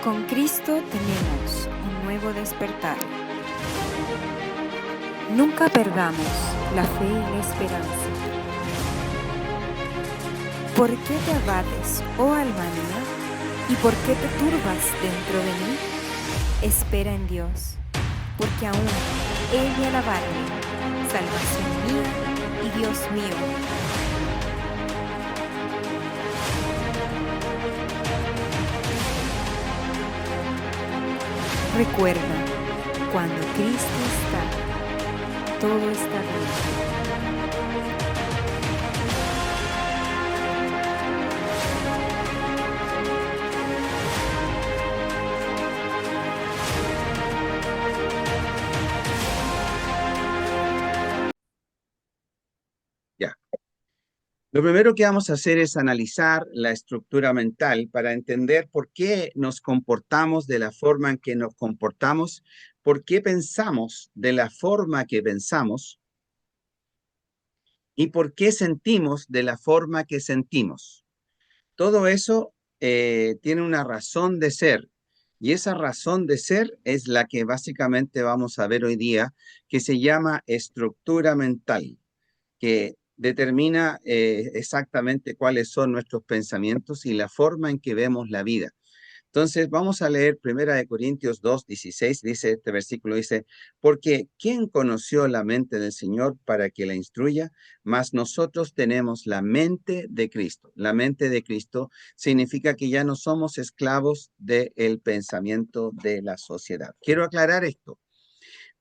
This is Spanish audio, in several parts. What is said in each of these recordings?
Con Cristo tenemos un nuevo despertar. Nunca perdamos la fe y la esperanza. ¿Por qué te abates, oh alma mía? ¿Y por qué te turbas dentro de mí? Espera en Dios, porque aún Él me alabarme, salvación mía y Dios mío. Recuerda, cuando Cristo está, todo está bien. Ya. Lo primero que vamos a hacer es analizar la estructura mental para entender por qué nos comportamos de la forma en que nos comportamos, por qué pensamos de la forma que pensamos y por qué sentimos de la forma que sentimos. Todo eso tiene una razón de ser, y esa razón de ser es la que básicamente vamos a ver hoy día, que se llama estructura mental, que determina exactamente cuáles son nuestros pensamientos y la forma en que vemos la vida. Entonces, vamos a leer 1 Corintios 2:16, dice este versículo, dice, porque ¿quién conoció la mente del Señor para que la instruya? Mas nosotros tenemos la mente de Cristo. La mente de Cristo significa que ya no somos esclavos del pensamiento de la sociedad. Quiero aclarar esto,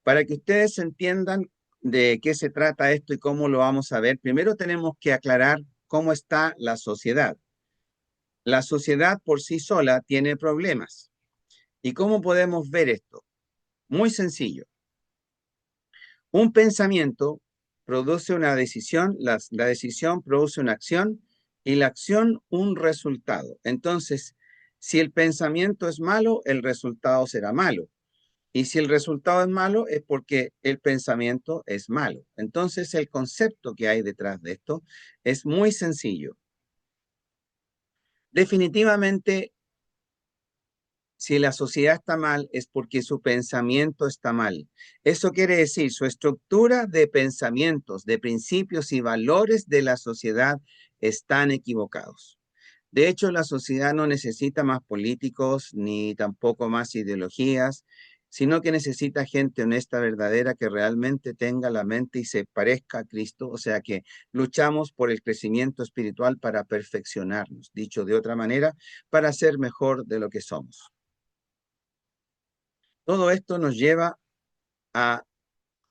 para que ustedes entiendan de qué se trata esto y cómo lo vamos a ver. Primero tenemos que aclarar cómo está la sociedad. La sociedad por sí sola tiene problemas. ¿Y cómo podemos ver esto? Muy sencillo. Un pensamiento produce una decisión, la decisión produce una acción y la acción un resultado. Entonces, si el pensamiento es malo, el resultado será malo. Y si el resultado es malo, es porque el pensamiento es malo. Entonces, el concepto que hay detrás de esto es muy sencillo. Definitivamente, si la sociedad está mal, es porque su pensamiento está mal. Eso quiere decir, su estructura de pensamientos, de principios y valores de la sociedad están equivocados. De hecho, la sociedad no necesita más políticos ni tampoco más ideologías, sino que necesita gente honesta, verdadera, que realmente tenga la mente y se parezca a Cristo. O sea que luchamos por el crecimiento espiritual para perfeccionarnos, dicho de otra manera, para ser mejor de lo que somos. Todo esto nos lleva a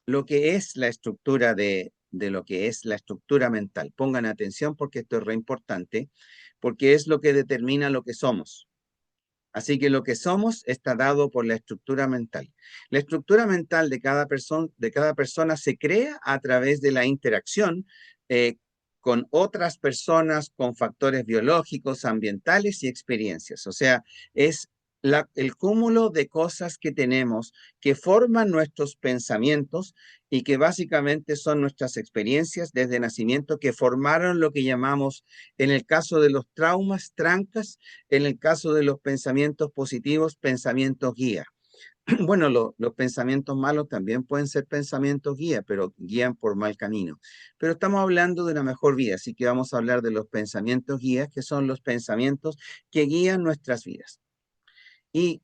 lo que es la estructura de lo que es la estructura mental. Pongan atención porque esto es re importante, porque es lo que determina lo que somos. Así que lo que somos está dado por la estructura mental. La estructura mental de cada persona se crea a través de la interacción con otras personas, con factores biológicos, ambientales y experiencias. O sea, es el cúmulo de cosas que tenemos que forman nuestros pensamientos y que básicamente son nuestras experiencias desde nacimiento que formaron lo que llamamos, en el caso de los traumas, trancas, en el caso de los pensamientos positivos, pensamientos guía. Bueno, los pensamientos malos también pueden ser pensamientos guía, pero guían por mal camino. Pero estamos hablando de una mejor vida, así que vamos a hablar de los pensamientos guías, que son los pensamientos que guían nuestras vidas. Y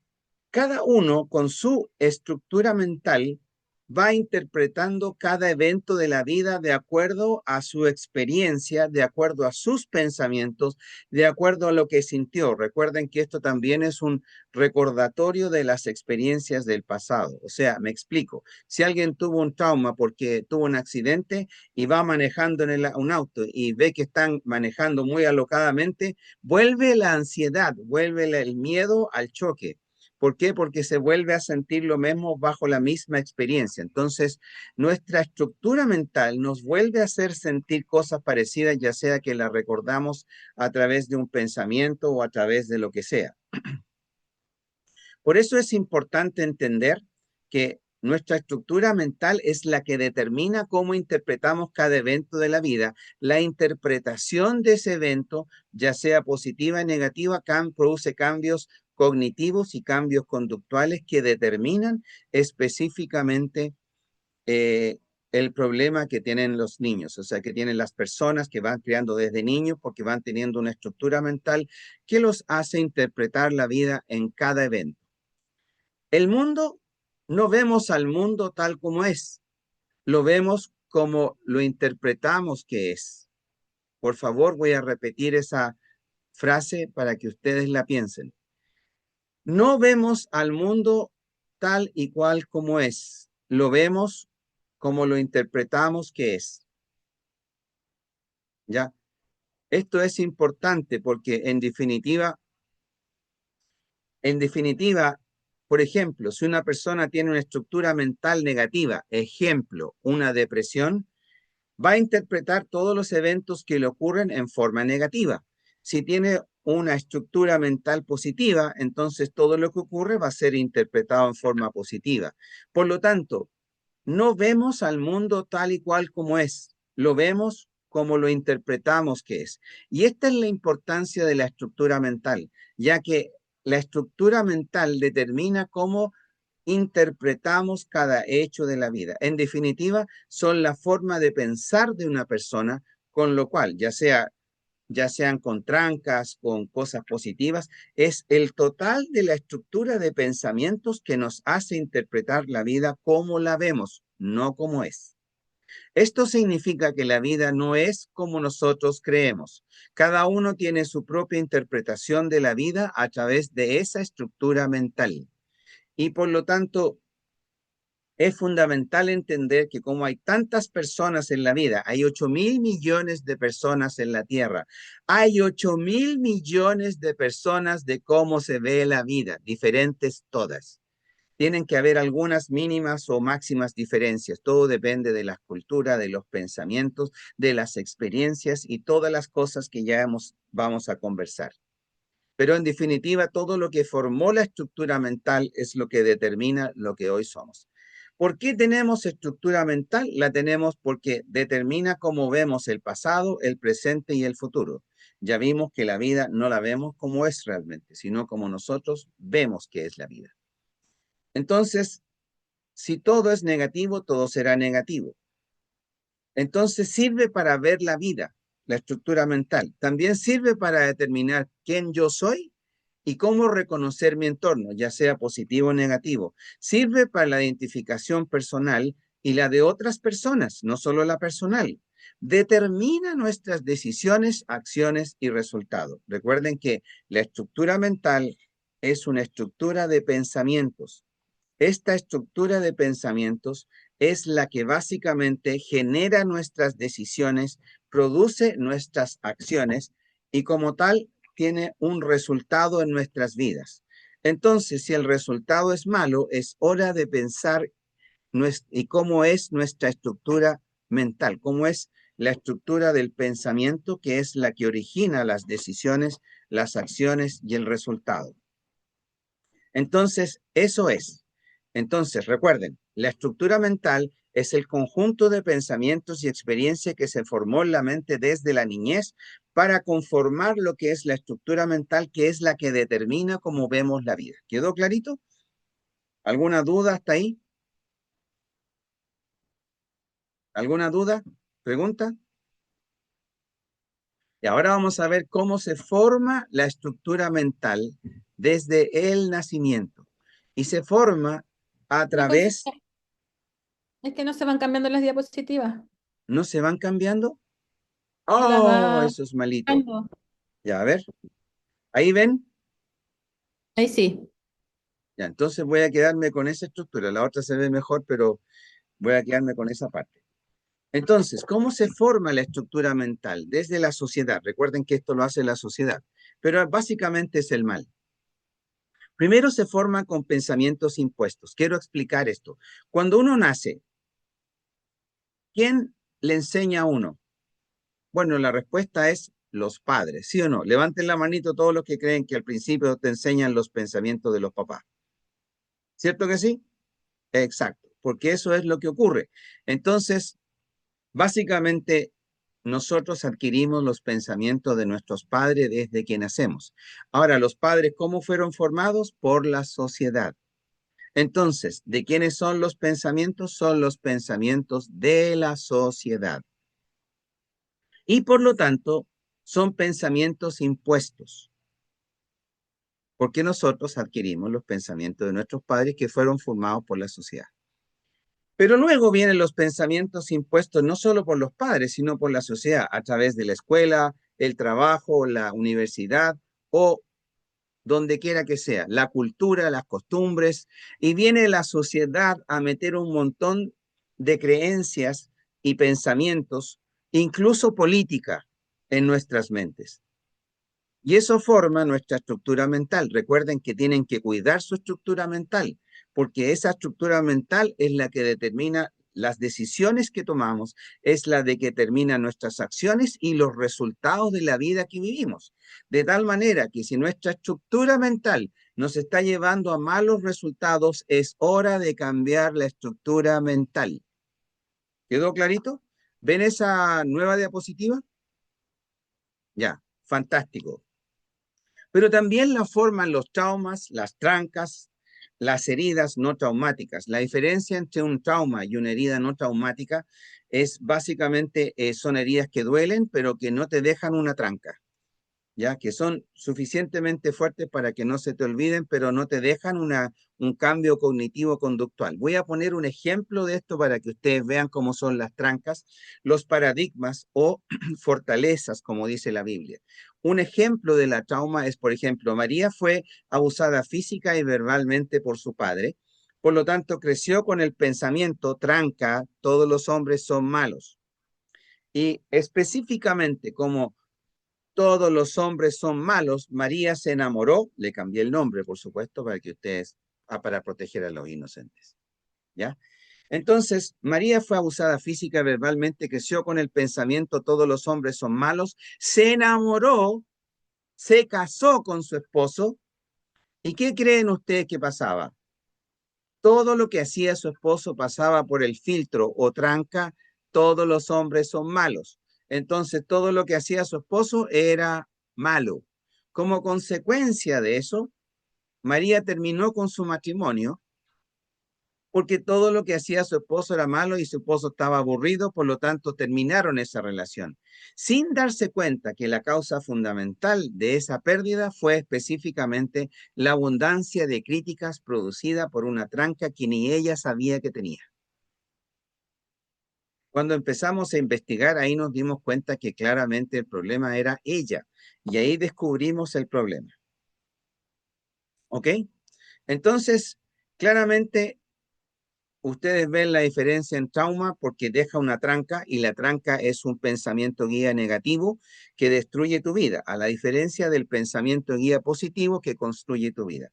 cada uno con su estructura mental va interpretando cada evento de la vida de acuerdo a su experiencia, de acuerdo a sus pensamientos, de acuerdo a lo que sintió. Recuerden que esto también es un recordatorio de las experiencias del pasado. O sea, me explico. Si alguien tuvo un trauma porque tuvo un accidente y va manejando en un auto y ve que están manejando muy alocadamente, vuelve la ansiedad, vuelve el miedo al choque. ¿Por qué? Porque se vuelve a sentir lo mismo bajo la misma experiencia. Entonces, nuestra estructura mental nos vuelve a hacer sentir cosas parecidas, ya sea que la recordamos a través de un pensamiento o a través de lo que sea. Por eso es importante entender que nuestra estructura mental es la que determina cómo interpretamos cada evento de la vida. La interpretación de ese evento, ya sea positiva o negativa, produce cambios cognitivos y cambios conductuales que determinan específicamente el problema que tienen los niños, o sea, que tienen las personas que van criando desde niños porque van teniendo una estructura mental que los hace interpretar la vida en cada evento. El mundo, no vemos al mundo tal como es, lo vemos como lo interpretamos que es. Por favor, voy a repetir esa frase para que ustedes la piensen. No vemos al mundo tal y cual como es, lo vemos como lo interpretamos que es. ¿Ya? Esto es importante porque en definitiva, por ejemplo, si una persona tiene una estructura mental negativa, ejemplo, una depresión, va a interpretar todos los eventos que le ocurren en forma negativa. Si tiene una estructura mental positiva, entonces todo lo que ocurre va a ser interpretado en forma positiva. Por lo tanto, no vemos al mundo tal y cual como es, lo vemos como lo interpretamos que es. Y esta es la importancia de la estructura mental, ya que la estructura mental determina cómo interpretamos cada hecho de la vida. En definitiva, son la forma de pensar de una persona, con lo cual, ya sean con trancas, con cosas positivas, es el total de la estructura de pensamientos que nos hace interpretar la vida como la vemos, no como es. Esto significa que la vida no es como nosotros creemos. Cada uno tiene su propia interpretación de la vida a través de esa estructura mental. Y por lo tanto, es fundamental entender que como hay tantas personas en la vida, hay 8.000 millones de personas en la Tierra, hay 8.000 millones de personas de cómo se ve la vida, diferentes todas. Tienen que haber algunas mínimas o máximas diferencias. Todo depende de la cultura, de los pensamientos, de las experiencias y todas las cosas que ya vamos a conversar. Pero en definitiva, todo lo que formó la estructura mental es lo que determina lo que hoy somos. ¿Por qué tenemos estructura mental? La tenemos porque determina cómo vemos el pasado, el presente y el futuro. Ya vimos que la vida no la vemos como es realmente, sino como nosotros vemos que es la vida. Entonces, si todo es negativo, todo será negativo. Entonces sirve para ver la vida, la estructura mental. También sirve para determinar quién yo soy y cómo reconocer mi entorno, ya sea positivo o negativo. Sirve para la identificación personal y la de otras personas, no solo la personal. Determina nuestras decisiones, acciones y resultados. Recuerden que la estructura mental es una estructura de pensamientos. Esta estructura de pensamientos es la que básicamente genera nuestras decisiones, produce nuestras acciones y como tal tiene un resultado en nuestras vidas. Entonces, si el resultado es malo, es hora de pensar y cómo es nuestra estructura mental, cómo es la estructura del pensamiento que es la que origina las decisiones, las acciones y el resultado. Entonces, eso es. Entonces, recuerden, la estructura mental es el conjunto de pensamientos y experiencias que se formó en la mente desde la niñez para conformar lo que es la estructura mental, que es la que determina cómo vemos la vida. ¿Quedó clarito? ¿Alguna duda hasta ahí? ¿Alguna duda? ¿Pregunta? Y ahora vamos a ver cómo se forma la estructura mental desde el nacimiento. Y se forma a Una través, consulta, es que no se van cambiando las diapositivas. ¿no se van cambiando? No las Oh, va eso es malito. cambiando. Ya, a ver. Ahí ven. Ahí sí. Ya, entonces voy a quedarme con esa estructura. La otra se ve mejor, pero voy a quedarme con esa parte. Entonces, ¿cómo se forma la estructura mental? Desde la sociedad. Recuerden que esto lo hace la sociedad, pero básicamente es el mal. Primero se forma con pensamientos impuestos. Quiero explicar esto. Cuando uno nace, ¿quién le enseña a uno? Bueno, la respuesta es los padres, ¿sí o no? Levanten la manito todos los que creen que al principio te enseñan los pensamientos de los papás. ¿Cierto que sí? Exacto, porque eso es lo que ocurre. Entonces, básicamente, nosotros adquirimos los pensamientos de nuestros padres desde que nacemos. Ahora, los padres, ¿cómo fueron formados? Por la sociedad. Entonces, ¿de quiénes son los pensamientos? Son los pensamientos de la sociedad. Y por lo tanto, son pensamientos impuestos, porque nosotros adquirimos los pensamientos de nuestros padres que fueron formados por la sociedad. Pero luego vienen los pensamientos impuestos no solo por los padres, sino por la sociedad, a través de la escuela, el trabajo, la universidad o donde quiera que sea, la cultura, las costumbres, y viene la sociedad a meter un montón de creencias y pensamientos, incluso política, en nuestras mentes. Y eso forma nuestra estructura mental. Recuerden que tienen que cuidar su estructura mental, porque esa estructura mental es la que determina las decisiones que tomamos, es la de que determina nuestras acciones y los resultados de la vida que vivimos. De tal manera que si nuestra estructura mental nos está llevando a malos resultados, es hora de cambiar la estructura mental. ¿Quedó clarito? ¿Ven esa nueva diapositiva? Ya, fantástico. Pero también la forman los traumas, las trancas, las heridas no traumáticas. La diferencia entre un trauma y una herida no traumática es básicamente, son heridas que duelen, pero que no te dejan una tranca, ya que son suficientemente fuertes para que no se te olviden, pero no te dejan un cambio cognitivo-conductual. Voy a poner un ejemplo de esto para que ustedes vean cómo son las trancas, los paradigmas o fortalezas, como dice la Biblia. Un ejemplo de la trauma es, por ejemplo, María fue abusada física y verbalmente por su padre, por lo tanto creció con el pensamiento tranca, todos los hombres son malos. Y específicamente como todos los hombres son malos, María se enamoró, le cambié el nombre, por supuesto, para que ustedes, para proteger a los inocentes, ¿ya? Entonces, María fue abusada física, verbalmente, creció con el pensamiento, todos los hombres son malos, se enamoró, se casó con su esposo, ¿y qué creen ustedes que pasaba? Todo lo que hacía su esposo pasaba por el filtro o tranca, todos los hombres son malos. Entonces, todo lo que hacía su esposo era malo. Como consecuencia de eso, María terminó con su matrimonio porque todo lo que hacía su esposo era malo y su esposo estaba aburrido, por lo tanto terminaron esa relación, sin darse cuenta que la causa fundamental de esa pérdida fue específicamente la abundancia de críticas producida por una tranca que ni ella sabía que tenía. Cuando empezamos a investigar, ahí nos dimos cuenta que claramente el problema era ella, y ahí descubrimos el problema. ¿Ok? Entonces, claramente ustedes ven la diferencia en trauma porque deja una tranca y la tranca es un pensamiento guía negativo que destruye tu vida, a la diferencia del pensamiento guía positivo que construye tu vida.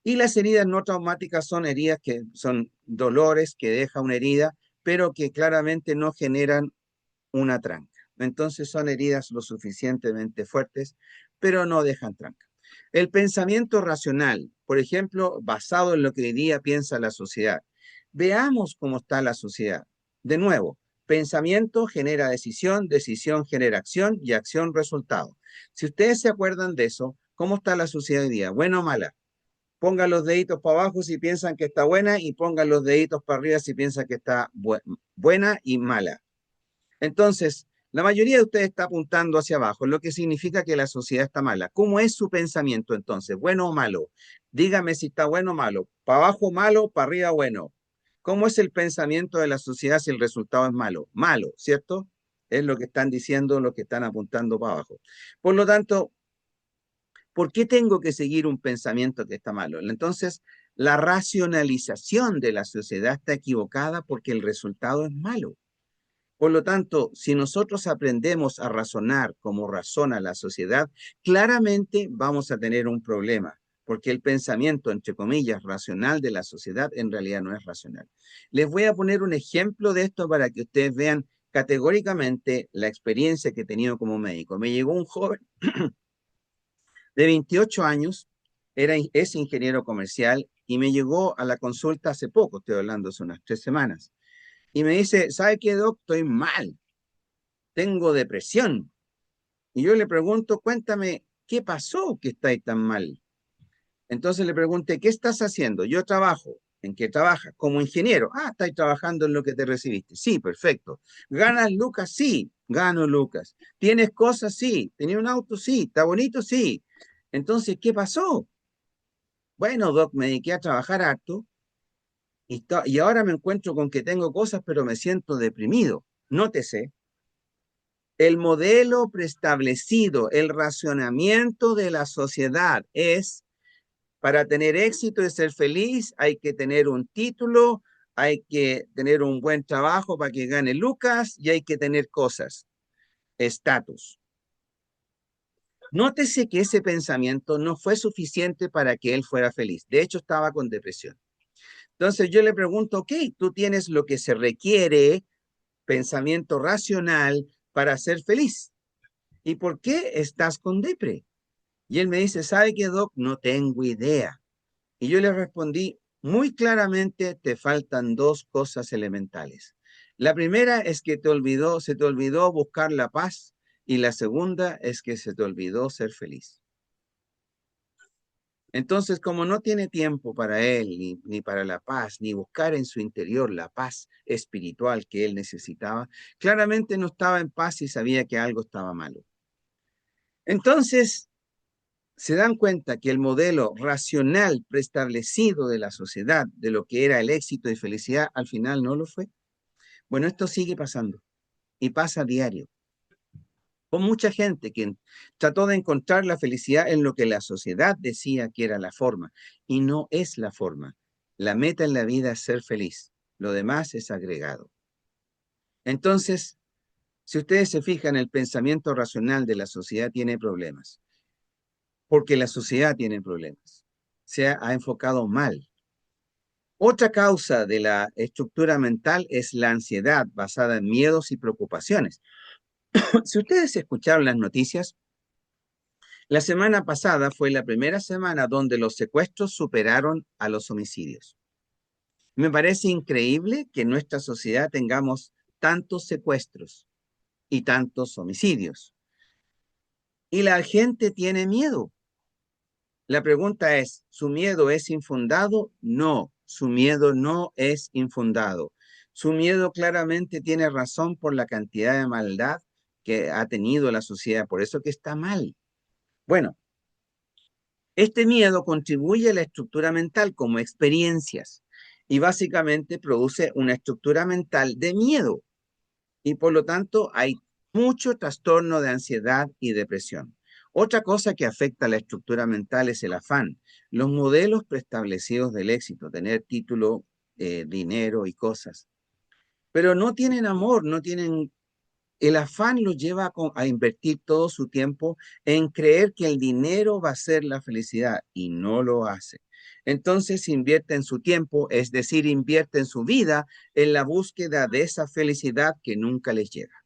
Y las heridas no traumáticas son heridas que son dolores que deja una herida, pero que claramente no generan una tranca. Entonces son heridas lo suficientemente fuertes, pero no dejan tranca. El pensamiento racional, por ejemplo, basado en lo que hoy día piensa la sociedad. Veamos cómo está la sociedad. De nuevo, pensamiento genera decisión, decisión genera acción y acción resultado. Si ustedes se acuerdan de eso, ¿cómo está la sociedad hoy día? ¿Buena o mala? Pongan los deditos para abajo si piensan que está buena y pongan los deditos para arriba si piensan que está buena y mala. Entonces, la mayoría de ustedes está apuntando hacia abajo, lo que significa que la sociedad está mala. ¿Cómo es su pensamiento entonces? ¿Bueno o malo? Dígame si está bueno o malo. ¿Para abajo malo, para arriba bueno? ¿Cómo es el pensamiento de la sociedad si el resultado es malo? Malo, ¿cierto? Es lo que están diciendo, lo que están apuntando para abajo. Por lo tanto, ¿por qué tengo que seguir un pensamiento que está malo? Entonces, la racionalización de la sociedad está equivocada porque el resultado es malo. Por lo tanto, si nosotros aprendemos a razonar como razona la sociedad, claramente vamos a tener un problema, porque el pensamiento, entre comillas, racional de la sociedad en realidad no es racional. Les voy a poner un ejemplo de esto para que ustedes vean categóricamente la experiencia que he tenido como médico. Me llegó un joven de 28 años, es ingeniero comercial y me llegó a la consulta hace poco, estoy hablando hace unas 3 semanas, y me dice, ¿sabe qué, doc? Estoy mal. tengo depresión. Y yo le pregunto, cuéntame, ¿qué pasó que estáis tan mal? Entonces le pregunté, ¿qué estás haciendo? Yo trabajo. ¿En qué trabajas? Como ingeniero. Ah, estáis trabajando en lo que te recibiste. Sí, perfecto. ¿Ganas lucas? Sí, gano lucas. ¿Tienes cosas? Sí. ¿Tenía un auto? Sí. ¿Está bonito? Sí. Entonces, ¿qué pasó? Bueno, Doc, me dediqué a trabajar harto y ahora me encuentro con que tengo cosas, pero me siento deprimido. Nótese, el modelo preestablecido, el racionamiento de la sociedad es: para tener éxito y ser feliz, hay que tener un título, hay que tener un buen trabajo para que gane lucas y hay que tener cosas, estatus. Nótese que ese pensamiento no fue suficiente para que él fuera feliz. De hecho, estaba con depresión. Entonces yo le pregunto, ok, tú tienes lo que se requiere, pensamiento racional, para ser feliz. ¿Y por qué estás con depre? Y él me dice, ¿sabe qué, Doc? No tengo idea. Y yo le respondí muy claramente, te faltan dos cosas elementales. La primera es que se te olvidó buscar la paz, y la segunda es que se te olvidó ser feliz. Entonces, como no tiene tiempo para él, ni para la paz, ni buscar en su interior la paz espiritual que él necesitaba, claramente no estaba en paz y sabía que algo estaba malo. Entonces, se dan cuenta que el modelo racional preestablecido de la sociedad, de lo que era el éxito y felicidad, al final no lo fue. Bueno, esto sigue pasando y pasa a diario. Con mucha gente que trató de encontrar la felicidad en lo que la sociedad decía que era la forma, y no es la forma. La meta en la vida es ser feliz. Lo demás es agregado. Entonces, si ustedes se fijan, el pensamiento racional de la sociedad tiene problemas, porque la sociedad tiene problemas. Se ha enfocado mal. Otra causa de la estructura mental es la ansiedad basada en miedos y preocupaciones. Si ustedes escucharon las noticias, la semana pasada fue la primera semana donde los secuestros superaron a los homicidios. Me parece increíble que en nuestra sociedad tengamos tantos secuestros y tantos homicidios. Y la gente tiene miedo. La pregunta es, ¿su miedo es infundado? No, su miedo no es infundado. Su miedo claramente tiene razón por la cantidad de maldad que ha tenido la sociedad, por eso que está mal. Bueno, este miedo contribuye a la estructura mental como experiencias y básicamente produce una estructura mental de miedo y por lo tanto hay mucho trastorno de ansiedad y depresión. Otra cosa que afecta a la estructura mental es el afán. Los modelos preestablecidos del éxito, tener título, dinero y cosas, pero no tienen amor, no tienen. El afán los lleva a invertir todo su tiempo en creer que el dinero va a ser la felicidad y no lo hace. Entonces invierte en su tiempo, es decir, invierte en su vida en la búsqueda de esa felicidad que nunca les llega.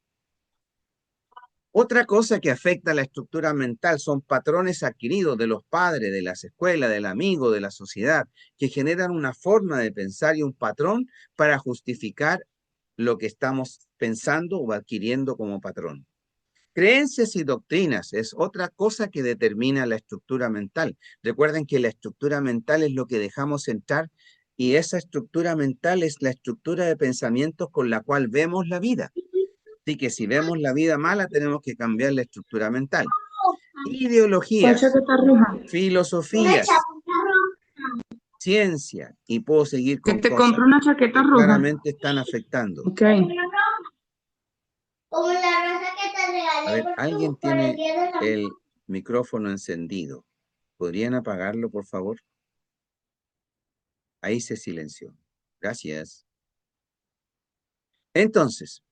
Otra cosa que afecta a la estructura mental son patrones adquiridos de los padres, de las escuelas, del amigo, de la sociedad, que generan una forma de pensar y un patrón para justificar lo que estamos pensando o adquiriendo como patrón. Creencias y doctrinas es otra cosa que determina la estructura mental. Recuerden que la estructura mental es lo que dejamos entrar y esa estructura mental es la estructura de pensamientos con la cual vemos la vida. Así que si vemos la vida mala, tenemos que cambiar la estructura mental. ¿Cuál Ideologías, chaqueta roja? filosofías, ciencia, y puedo seguir Que con te cosas compré una chaqueta que roja. claramente están afectando. Ok. Como la rosa que te A regalé ver, alguien por el tiene día de la... el micrófono encendido. ¿Podrían apagarlo, por favor? Ahí se silenció. Gracias. Entonces,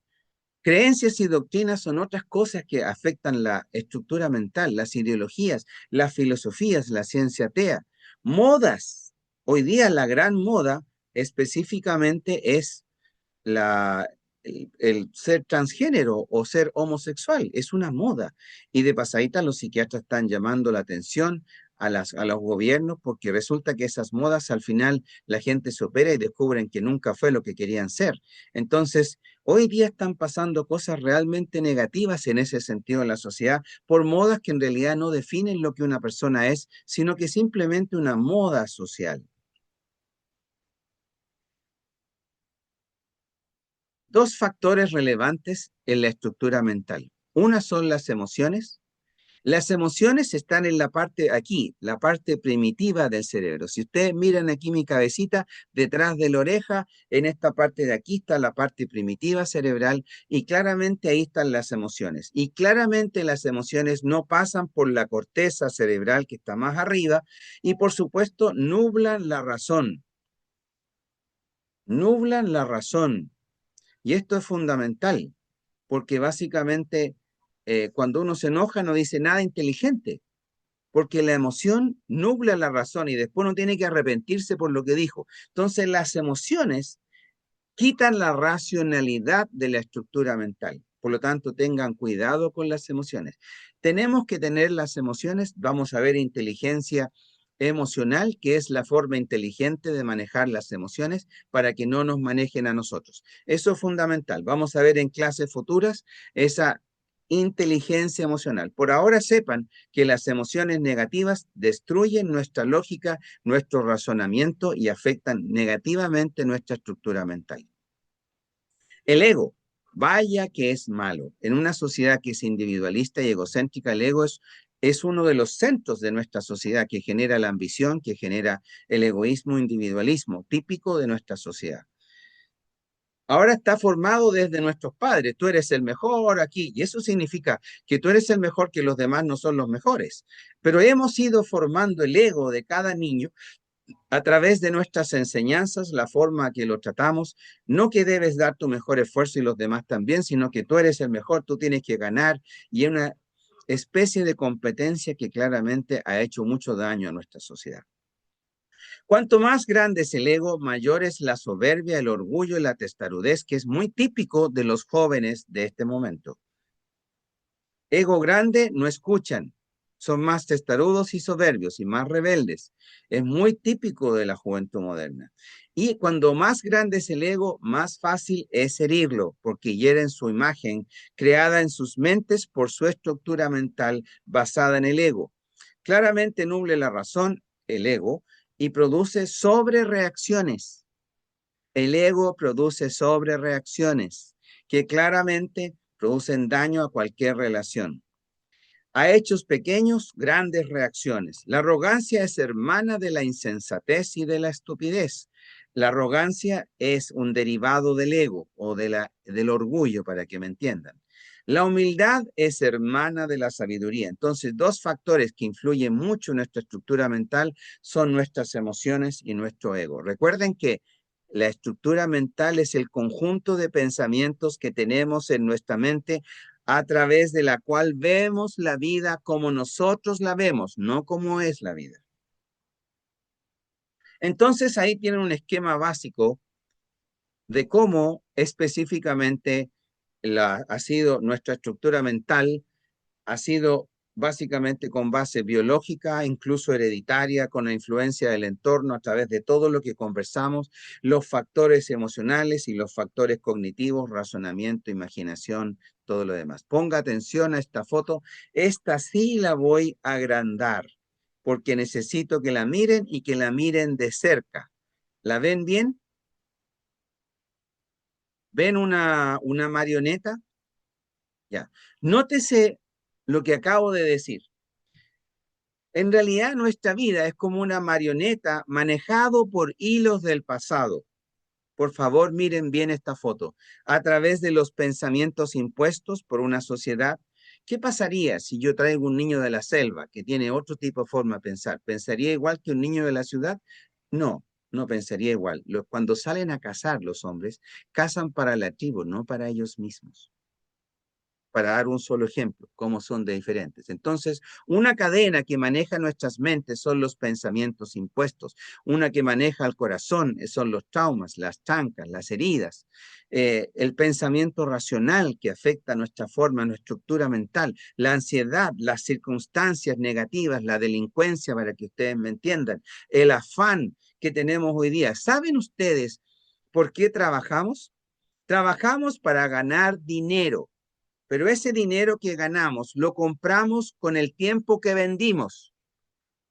creencias y doctrinas son otras cosas que afectan la estructura mental, las ideologías, las filosofías, la ciencia atea. Modas. Hoy día la gran moda específicamente es el ser transgénero o ser homosexual. Es una moda. Y de pasadita los psiquiatras están llamando la atención a los gobiernos, porque resulta que esas modas al final la gente se opera y descubren que nunca fue lo que querían ser. Entonces, hoy día están pasando cosas realmente negativas en ese sentido en la sociedad por modas que en realidad no definen lo que una persona es, sino que simplemente una moda social. Dos factores relevantes en la estructura mental. Una son las emociones. Las emociones están en la parte aquí, la parte primitiva del cerebro. Si ustedes miran aquí mi cabecita, detrás de la oreja, en esta parte de aquí está la parte primitiva cerebral y claramente ahí están las emociones. Y claramente las emociones no pasan por la corteza cerebral que está más arriba y por supuesto nublan la razón. Nublan la razón. Y esto es fundamental, porque básicamente cuando uno se enoja no dice nada inteligente, porque la emoción nubla la razón y después uno tiene que arrepentirse por lo que dijo. Entonces las emociones quitan la racionalidad de la estructura mental. Por lo tanto, tengan cuidado con las emociones. Tenemos que tener las emociones, vamos a ver inteligencia emocional, que es la forma inteligente de manejar las emociones para que no nos manejen a nosotros. Eso es fundamental. Vamos a ver en clases futuras esa inteligencia emocional. Por ahora sepan que las emociones negativas destruyen nuestra lógica, nuestro razonamiento y afectan negativamente nuestra estructura mental. El ego, vaya que es malo. En una sociedad que es individualista y egocéntrica, el ego es uno de los centros de nuestra sociedad que genera la ambición, que genera el egoísmo, individualismo, típico de nuestra sociedad. Ahora está formado desde nuestros padres. Tú eres el mejor aquí. Y eso significa que tú eres el mejor, que los demás no son los mejores. Pero hemos ido formando el ego de cada niño a través de nuestras enseñanzas, la forma que lo tratamos. No que debes dar tu mejor esfuerzo y los demás también, sino que tú eres el mejor, tú tienes que ganar. Y es una especie de competencia que claramente ha hecho mucho daño a nuestra sociedad. Cuanto más grande es el ego, mayor es la soberbia, el orgullo y la testarudez, que es muy típico de los jóvenes de este momento. Ego grande, no escuchan, son más testarudos y soberbios y más rebeldes. Es muy típico de la juventud moderna. Y cuando más grande es el ego, más fácil es herirlo, porque hieren su imagen creada en sus mentes por su estructura mental basada en el ego. Claramente nuble la razón, el ego, y produce sobrereacciones. El ego produce sobrereacciones que claramente producen daño a cualquier relación. A hechos pequeños, grandes reacciones. La arrogancia es hermana de la insensatez y de la estupidez. La arrogancia es un derivado del ego o del orgullo, para que me entiendan. La humildad es hermana de la sabiduría. Entonces, dos factores que influyen mucho en nuestra estructura mental son nuestras emociones y nuestro ego. Recuerden que la estructura mental es el conjunto de pensamientos que tenemos en nuestra mente a través de la cual vemos la vida como nosotros la vemos, no como es la vida. Entonces ahí tienen un esquema básico de cómo específicamente ha sido nuestra estructura mental, ha sido básicamente con base biológica, incluso hereditaria, con la influencia del entorno a través de todo lo que conversamos, los factores emocionales y los factores cognitivos, razonamiento, imaginación, todo lo demás. Ponga atención a esta foto. Esta sí la voy a agrandar porque necesito que la miren y que la miren de cerca. ¿La ven bien? ¿Ven una marioneta? Ya. Nótese lo que acabo de decir. En realidad nuestra vida es como una marioneta manejado por hilos del pasado. Por favor, miren bien esta foto. A través de los pensamientos impuestos por una sociedad, ¿qué pasaría si yo traigo un niño de la selva que tiene otro tipo de forma de pensar? ¿Pensaría igual que un niño de la ciudad? No, no pensaría igual. Cuando salen a cazar los hombres, cazan para la tribu, no para ellos mismos. para dar un solo ejemplo, cómo son de diferentes. Entonces, una cadena que maneja nuestras mentes son los pensamientos impuestos. Una que maneja el corazón son los traumas, las chancas, las heridas. El pensamiento racional que afecta nuestra forma, nuestra estructura mental, la ansiedad, las circunstancias negativas, la delincuencia, para que ustedes me entiendan, el afán que tenemos hoy día. ¿Saben ustedes por qué trabajamos? Trabajamos para ganar dinero, pero ese dinero que ganamos lo compramos con el tiempo que vendimos.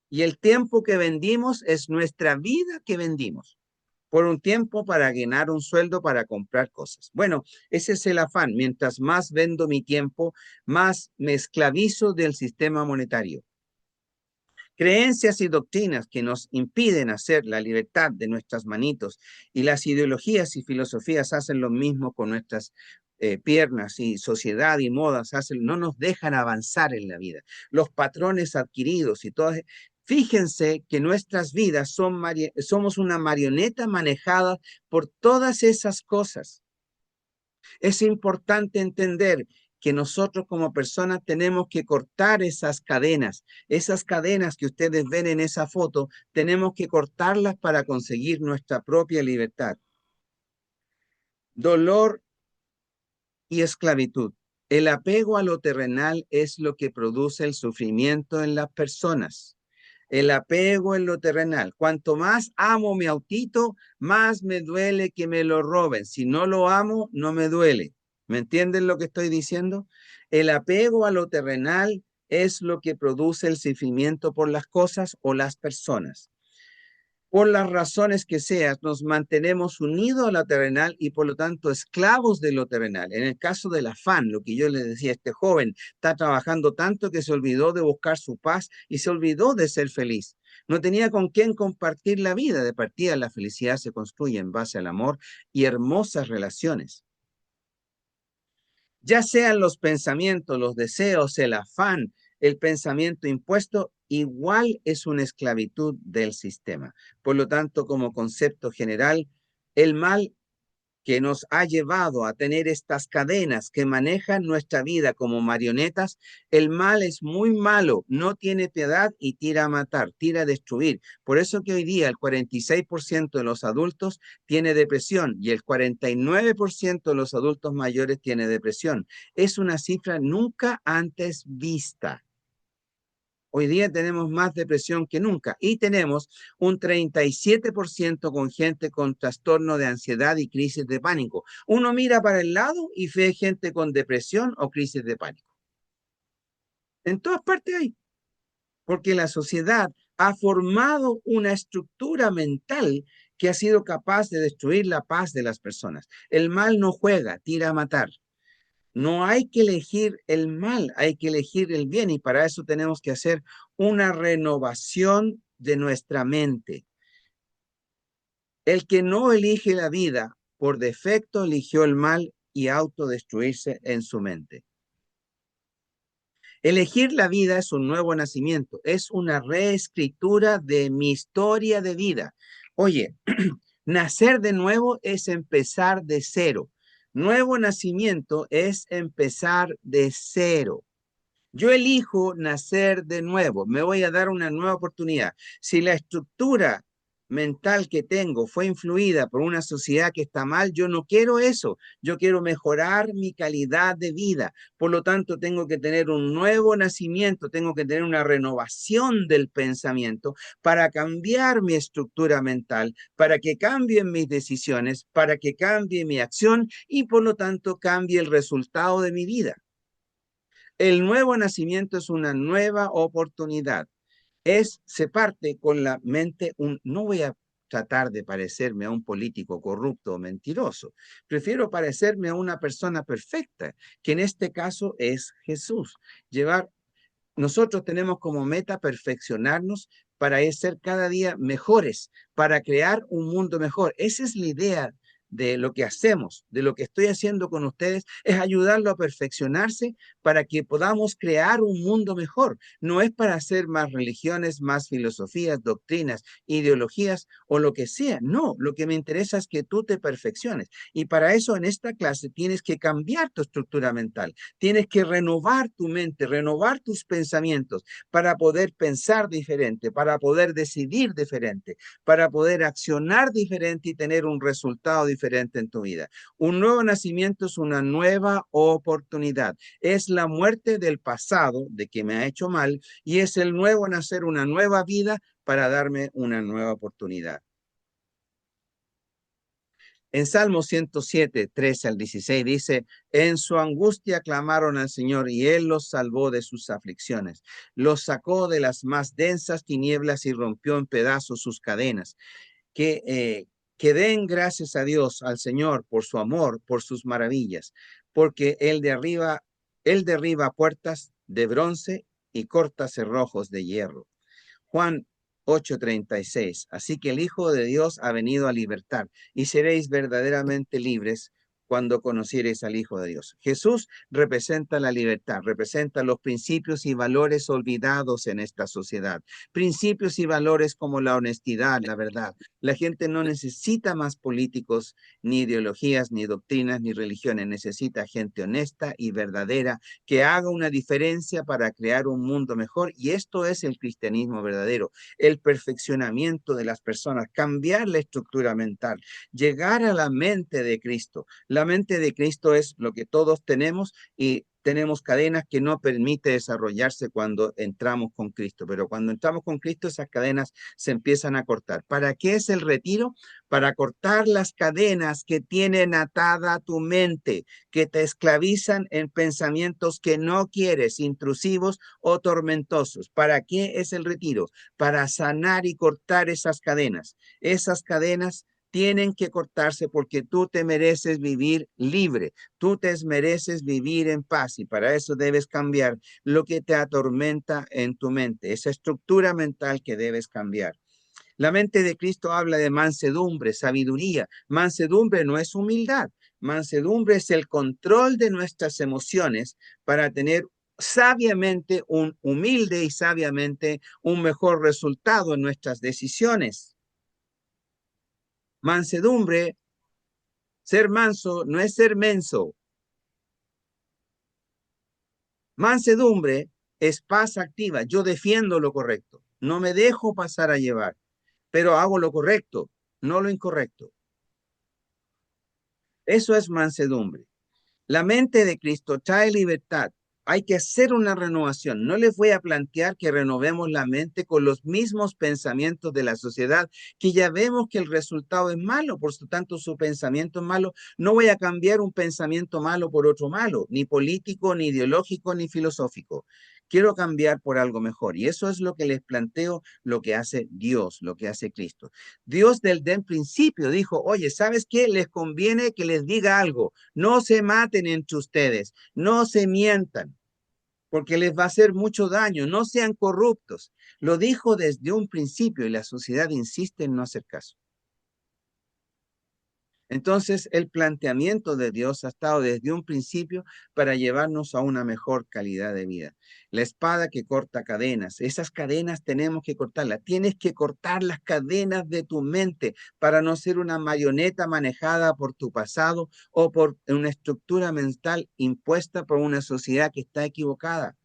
Y el tiempo que vendimos es nuestra vida que vendimos por un tiempo para ganar un sueldo para comprar cosas. Bueno, ese es el afán. Mientras más vendo mi tiempo, más me esclavizo del sistema monetario. Creencias y doctrinas que nos impiden hacer la libertad de nuestras manitos, y las ideologías y filosofías hacen lo mismo con nuestras piernas, y sociedad y modas no nos dejan avanzar en la vida. Los patrones adquiridos y todas. Fíjense que nuestras vidas somos una marioneta manejada por todas esas cosas. Es importante entender que nosotros como personas tenemos que cortar esas cadenas que ustedes ven en esa foto, tenemos que cortarlas para conseguir nuestra propia libertad. Dolor y esclavitud. El apego a lo terrenal es lo que produce el sufrimiento en las personas. El apego en lo terrenal. Cuanto más amo mi autito, más me duele que me lo roben. Si no lo amo, no me duele. ¿Me entienden lo que estoy diciendo? El apego a lo terrenal es lo que produce el sufrimiento por las cosas o las personas. Por las razones que sean, nos mantenemos unidos a lo terrenal y por lo tanto esclavos de lo terrenal. En el caso del afán, lo que yo le decía, este joven está trabajando tanto que se olvidó de buscar su paz y se olvidó de ser feliz. No tenía con quién compartir la vida. De partida, la felicidad se construye en base al amor y hermosas relaciones. Ya sean los pensamientos, los deseos, el afán, el pensamiento impuesto, igual es una esclavitud del sistema. Por lo tanto, como concepto general, el mal que nos ha llevado a tener estas cadenas que manejan nuestra vida como marionetas, el mal es muy malo, no tiene piedad y tira a matar, tira a destruir. Por eso que hoy día el 46% de los adultos tiene depresión y el 49% de los adultos mayores tiene depresión. Es una cifra nunca antes vista. Hoy día tenemos más depresión que nunca y tenemos un 37% con gente con trastorno de ansiedad y crisis de pánico. Uno mira para el lado y ve gente con depresión o crisis de pánico. En todas partes hay, porque la sociedad ha formado una estructura mental que ha sido capaz de destruir la paz de las personas. El mal no juega, tira a matar. No hay que elegir el mal, hay que elegir el bien y para eso tenemos que hacer una renovación de nuestra mente. El que no elige la vida por defecto eligió el mal y autodestruirse en su mente. Elegir la vida es un nuevo nacimiento, es una reescritura de mi historia de vida. Oye, nacer de nuevo es empezar de cero. Nuevo nacimiento es empezar de cero. Yo elijo nacer de nuevo, me voy a dar una nueva oportunidad. Si la estructura mental que tengo fue influida por una sociedad que está mal, yo no quiero eso. Yo quiero mejorar mi calidad de vida. Por lo tanto, tengo que tener un nuevo nacimiento, tengo que tener una renovación del pensamiento para cambiar mi estructura mental, para que cambien mis decisiones, para que cambie mi acción y por lo tanto cambie el resultado de mi vida. El nuevo nacimiento es una nueva oportunidad. Se parte con la mente, no voy a tratar de parecerme a un político corrupto o mentiroso. Prefiero parecerme a una persona perfecta, que en este caso es Jesús. Nosotros tenemos como meta perfeccionarnos para ser cada día mejores, para crear un mundo mejor. Esa es la idea de lo que hacemos, de lo que estoy haciendo con ustedes, es ayudarlo a perfeccionarse para que podamos crear un mundo mejor. No es para hacer más religiones, más filosofías, doctrinas, ideologías o lo que sea. No, lo que me interesa es que tú te perfecciones. Y para eso en esta clase tienes que cambiar tu estructura mental. Tienes que renovar tu mente, renovar tus pensamientos para poder pensar diferente, para poder decidir diferente, para poder accionar diferente y tener un resultado diferente en tu vida. Un nuevo nacimiento es una nueva oportunidad. Es la muerte del pasado, de que me ha hecho mal, y es el nuevo nacer, una nueva vida para darme una nueva oportunidad. En Salmo 107, 13 al 16 dice, en su angustia clamaron al Señor y Él los salvó de sus aflicciones. Los sacó de las más densas tinieblas y rompió en pedazos sus cadenas. Que den gracias a Dios, al Señor, por su amor, por sus maravillas, porque Él derriba puertas de bronce y corta cerrojos de hierro. Juan 8:36. Así que el Hijo de Dios ha venido a libertar y seréis verdaderamente libres cuando conociereis al Hijo de Dios. Jesús representa la libertad, representa los principios y valores olvidados en esta sociedad. Principios y valores como la honestidad, la verdad. La gente no necesita más políticos, ni ideologías, ni doctrinas, ni religiones. Necesita gente honesta y verdadera que haga una diferencia para crear un mundo mejor. Y esto es el cristianismo verdadero, el perfeccionamiento de las personas, cambiar la estructura mental, llegar a la mente de Cristo. La mente de Cristo es lo que todos tenemos y tenemos cadenas que no permite desarrollarse cuando entramos con Cristo, pero cuando entramos con Cristo esas cadenas se empiezan a cortar. ¿Para qué es el retiro? Para cortar las cadenas que tienen atada tu mente, que te esclavizan en pensamientos que no quieres, intrusivos o tormentosos. ¿Para qué es el retiro? Para sanar y cortar esas cadenas. Esas cadenas tienen que cortarse porque tú te mereces vivir libre, tú te mereces vivir en paz y para eso debes cambiar lo que te atormenta en tu mente, esa estructura mental que debes cambiar. La mente de Cristo habla de mansedumbre, sabiduría. Mansedumbre no es humildad. Mansedumbre es el control de nuestras emociones para tener sabiamente un humilde y sabiamente un mejor resultado en nuestras decisiones. Mansedumbre, ser manso no es ser menso. Mansedumbre es paz activa. Yo defiendo lo correcto. No me dejo pasar a llevar, pero hago lo correcto, no lo incorrecto. Eso es mansedumbre. La mente de Cristo trae libertad. Hay que hacer una renovación. No les voy a plantear que renovemos la mente con los mismos pensamientos de la sociedad, que ya vemos que el resultado es malo, por lo tanto su pensamiento es malo. No voy a cambiar un pensamiento malo por otro malo, ni político, ni ideológico, ni filosófico. Quiero cambiar por algo mejor. Y eso es lo que les planteo, lo que hace Dios, lo que hace Cristo. Dios del principio dijo, oye, ¿sabes qué? Les conviene que les diga algo. No se maten entre ustedes, no se mientan, porque les va a hacer mucho daño, no sean corruptos. Lo dijo desde un principio y la sociedad insiste en no hacer caso. Entonces, el planteamiento de Dios ha estado desde un principio para llevarnos a una mejor calidad de vida. La espada que corta cadenas, esas cadenas tenemos que cortarlas. Tienes que cortar las cadenas de tu mente para no ser una marioneta manejada por tu pasado o por una estructura mental impuesta por una sociedad que está equivocada.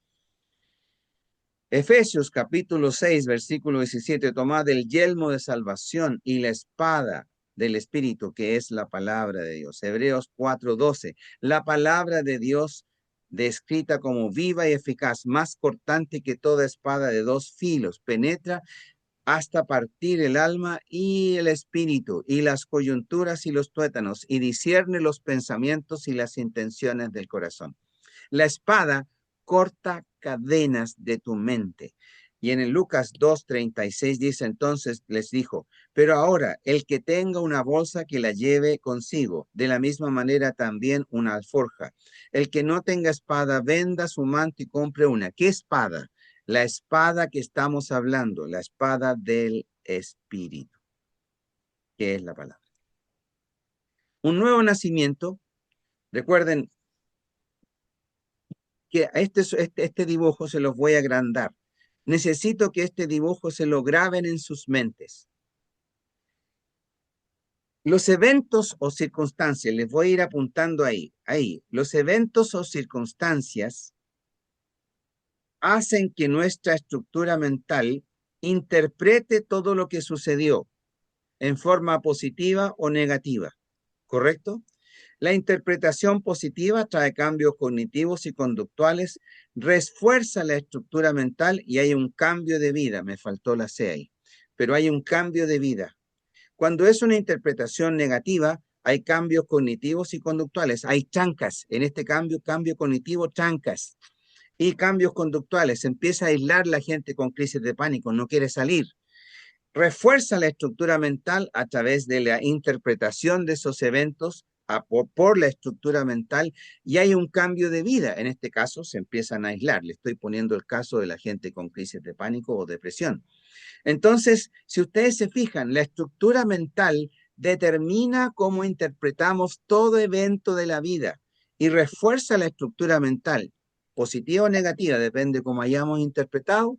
Efesios capítulo 6, versículo 17, tomad el yelmo de salvación y la espada del Espíritu, que es la palabra de Dios. Hebreos 4:12, la palabra de Dios descrita como viva y eficaz, más cortante que toda espada de dos filos, penetra hasta partir el alma y el espíritu, y las coyunturas y los tuétanos, y discierne los pensamientos y las intenciones del corazón. La espada corta cadenas de tu mente. Y en el Lucas 2:36 dice, entonces les dijo, pero ahora el que tenga una bolsa que la lleve consigo, de la misma manera también una alforja. El que no tenga espada, venda su manto y compre una. ¿Qué espada? La espada que estamos hablando, la espada del Espíritu, que es la palabra. Un nuevo nacimiento, recuerden que este dibujo se los voy a agrandar. Necesito que este dibujo se lo graben en sus mentes. Los eventos o circunstancias, les voy a ir apuntando ahí. Los eventos o circunstancias hacen que nuestra estructura mental interprete todo lo que sucedió en forma positiva o negativa, ¿correcto? La interpretación positiva trae cambios cognitivos y conductuales, refuerza la estructura mental y hay un cambio de vida. Me faltó la C ahí, pero hay un cambio de vida. Cuando es una interpretación negativa, hay cambios cognitivos y conductuales. Hay chancas. En este cambio cognitivo, chancas. Y cambios conductuales. Se empieza a aislar la gente con crisis de pánico, no quiere salir. Refuerza la estructura mental a través de la interpretación de esos eventos por la estructura mental y hay un cambio de vida. En este caso se empiezan a aislar. Le estoy poniendo el caso de la gente con crisis de pánico o depresión. Entonces, si ustedes se fijan, la estructura mental determina cómo interpretamos todo evento de la vida y refuerza la estructura mental, positiva o negativa, depende cómo hayamos interpretado,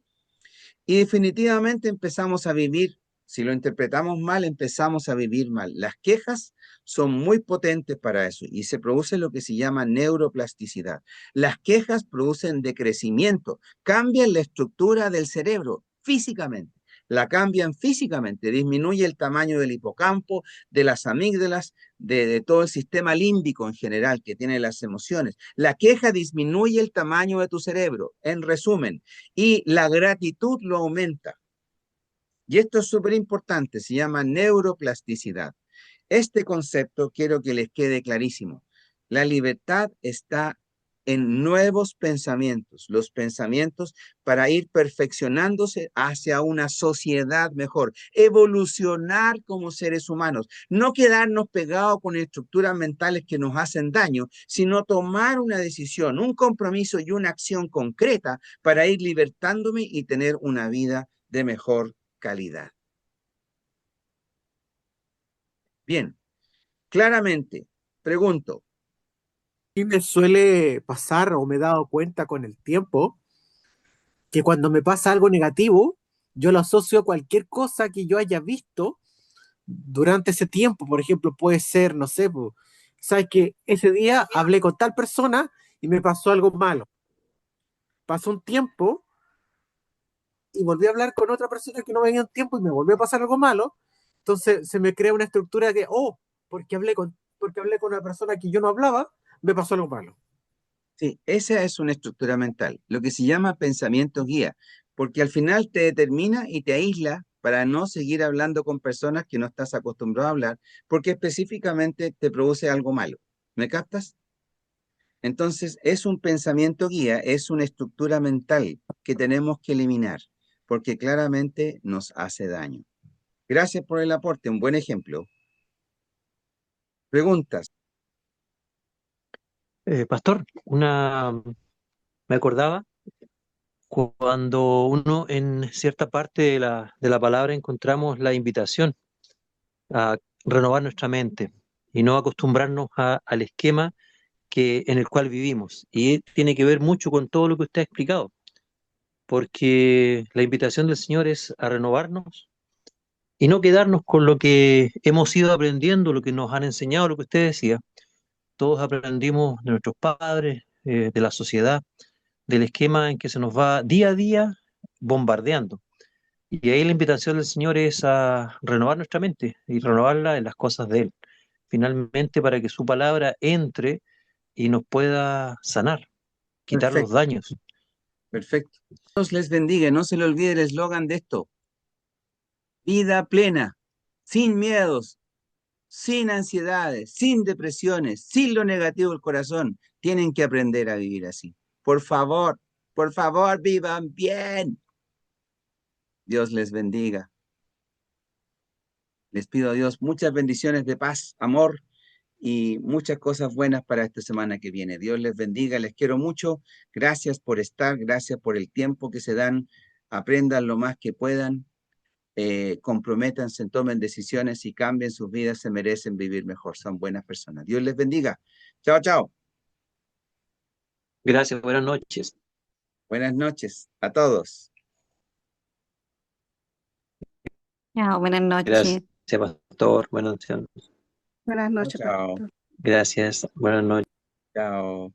y definitivamente empezamos a vivir, si lo interpretamos mal, empezamos a vivir mal. Las quejas son muy potentes para eso y se produce lo que se llama neuroplasticidad. Las quejas producen decrecimiento, cambian la estructura del cerebro físicamente. La cambian físicamente, disminuye el tamaño del hipocampo, de las amígdalas, de todo el sistema límbico en general que tiene las emociones. La queja disminuye el tamaño de tu cerebro, en resumen, y la gratitud lo aumenta. Y esto es súper importante, se llama neuroplasticidad. Este concepto quiero que les quede clarísimo. La libertad está en nuevos pensamientos, los pensamientos para ir perfeccionándose hacia una sociedad mejor, evolucionar como seres humanos, no quedarnos pegados con estructuras mentales que nos hacen daño, sino tomar una decisión, un compromiso y una acción concreta para ir libertándome y tener una vida de mejor calidad. Bien, claramente, pregunto, Y me suele pasar o me he dado cuenta con el tiempo que cuando me pasa algo negativo, yo lo asocio a cualquier cosa que yo haya visto durante ese tiempo. Por ejemplo, puede ser, no sé, po, sabes que ese día hablé con tal persona y me pasó algo malo. Pasó un tiempo y volví a hablar con otra persona que no venía un tiempo y me volvió a pasar algo malo. Entonces se me crea una estructura de, oh, porque hablé con una persona que yo no hablaba, me pasó algo malo. sí, esa es una estructura mental, lo que se llama pensamiento guía, porque al final te determina y te aísla para no seguir hablando con personas que no estás acostumbrado a hablar, porque específicamente te produce algo malo. ¿Me captas? Entonces, es un pensamiento guía, es una estructura mental que tenemos que eliminar, porque claramente nos hace daño. Gracias por el aporte, un buen ejemplo. Preguntas. Pastor, me acordaba cuando uno en cierta parte de la palabra encontramos la invitación a renovar nuestra mente y no acostumbrarnos al esquema en el cual vivimos. Y tiene que ver mucho con todo lo que usted ha explicado, porque la invitación del Señor es a renovarnos y no quedarnos con lo que hemos ido aprendiendo, lo que nos han enseñado, lo que usted decía. Todos aprendimos de nuestros padres, de la sociedad, del esquema en que se nos va día a día bombardeando. Y ahí la invitación del Señor es a renovar nuestra mente y renovarla en las cosas de Él, finalmente para que su palabra entre y nos pueda sanar, quitar los Perfecto, daños. perfecto. Dios les bendiga, no se le olvide el eslogan de esto. Vida plena, sin miedos, sin ansiedades, sin depresiones, sin lo negativo del corazón. Tienen que aprender a vivir así. Por favor, vivan bien. Dios les bendiga. Les pido a Dios muchas bendiciones de paz, amor y muchas cosas buenas para esta semana que viene. Dios les bendiga, les quiero mucho. Gracias por estar, gracias por el tiempo que se dan. Aprendan lo más que puedan. comprométanse, tomen decisiones y cambien sus vidas, se merecen vivir mejor, son buenas personas. Dios les bendiga. Chao, chao. Gracias, buenas noches. Buenas noches a todos. Chao, buenas Gracias, noches. pastor. Buenas noches. Buenas noches, Chao. pastor. Gracias, buenas noches. Chao.